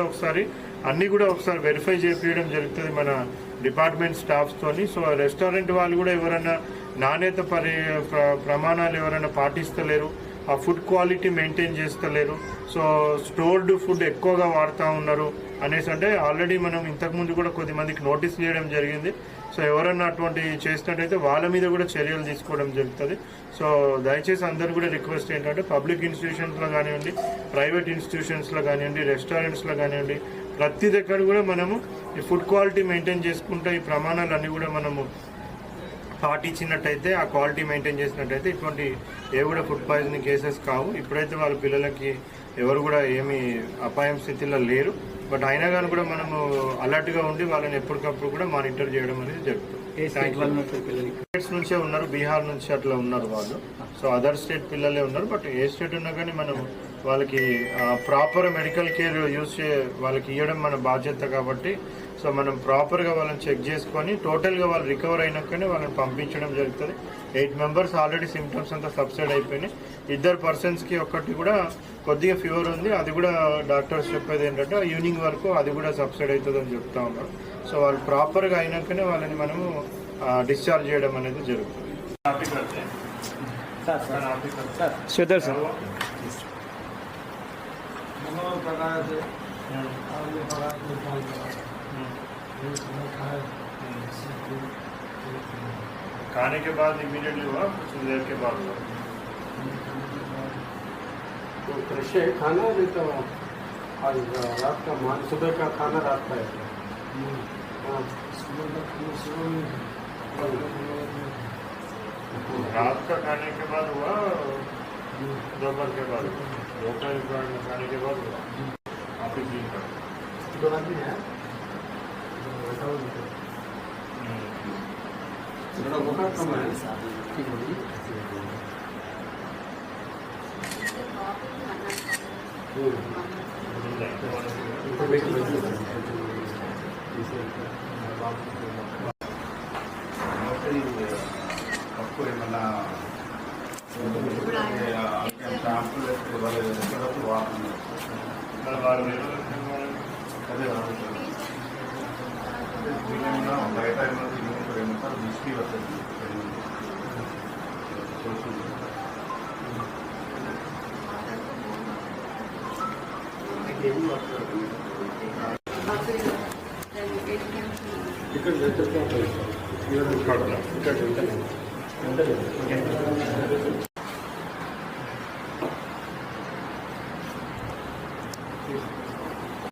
ఒకసారి అన్నీ కూడా ఒకసారి వెరిఫై చేయించడం జరుగుతుంది మన డిపార్ట్మెంట్ స్టాఫ్స్తోని. సో రెస్టారెంట్ వాళ్ళు కూడా ఎవరైనా నాణ్యత ప్రమాణాలు ఎవరైనా పాటిస్తలేరు, ఆ ఫుడ్ క్వాలిటీ మెయింటైన్ చేస్తలేరు, సో స్టోర్డ్ ఫుడ్ ఎక్కువగా వాడుతూ ఉన్నారు అనేసి అంటే ఆల్రెడీ మనం ఇంతకుముందు కూడా కొద్దిమందికి నోటీస్ చేయడం జరిగింది. సో ఎవరన్నా అటువంటి చేసినట్టయితే వాళ్ళ మీద కూడా చర్యలు తీసుకోవడం జరుగుతుంది. సో దయచేసి అందరూ కూడా రిక్వెస్ట్ ఏంటంటే పబ్లిక్ ఇన్స్టిట్యూషన్స్లో కానివ్వండి, ప్రైవేట్ ఇన్స్టిట్యూషన్స్లో కానివ్వండి, రెస్టారెంట్స్లో కానివ్వండి, ప్రతి దగ్గర కూడా మనము ఈ ఫుడ్ క్వాలిటీ మెయింటైన్ చేసుకుంటే ఈ ప్రమాణాలన్నీ కూడా మనము పాటించినట్టయితే, ఆ క్వాలిటీ మెయింటైన్ చేసినట్టయితే ఇటువంటి ఏ కూడా ఫుడ్ పాయిజనింగ్ కేసెస్ కావు. ఇప్పుడైతే వాళ్ళ పిల్లలకి ఎవరు కూడా ఏమీ అపాయం స్థితిలో లేరు. బట్ అయినా కానీ కూడా మనము అలర్ట్గా ఉండి వాళ్ళని ఎప్పటికప్పుడు కూడా మానిటర్ చేయడం అనేది జరుగుతుంది. స్టేట్స్ నుంచే ఉన్నారు, బీహార్ నుంచి అట్లా ఉన్నారు వాళ్ళు. సో అదర్ స్టేట్ పిల్లలే ఉన్నారు. బట్ ఏ స్టేట్ ఉన్నా కానీ మనం వాళ్ళకి ప్రాపర్ మెడికల్ కేర్ వాళ్ళకి ఇవ్వడం మన బాధ్యత కాబట్టి, సో మనం ప్రాపర్గా వాళ్ళని చెక్ చేసుకొని టోటల్గా వాళ్ళు రికవర్ అయినాకనే వాళ్ళని పంపించడం జరుగుతుంది. 8 మెంబర్స్ ఆల్రెడీ సిమ్టమ్స్ అంతా సబ్సైడ్ అయిపోయినాయి. 2 పర్సన్స్కి ఒక్కటి కూడా కొద్దిగా ఫీవర్ ఉంది. అది కూడా డాక్టర్స్ చెప్పేది ఏంటంటే ఈవినింగ్ వరకు అది కూడా సబ్సైడ్ అవుతుంది అని చెప్తా ఉన్నారు. సో వాళ్ళు ప్రాపర్గా అయినాకనే వాళ్ళని మనము డిశ్చార్జ్ చేయడం అనేది జరుగుతుంది. खाने के बाद इमीडिएटली हुआ, कुछ देर के बाद हुआ? तो फ्रेश है खाना नहीं तो आज रात का मान सुबह का खाना रात का है। रात का खाने के बाद हुआ, दोपहर के बाद हुआ, दोपहर खाने के बाद हुआ। आप ही ठीक है, दो आदमी है थोड़ा बुखार कम है। आपको ఏమన్నా షాంపూలు బయట ఏమంటారు మిస్టీ వస్తుంది ఇక్కడ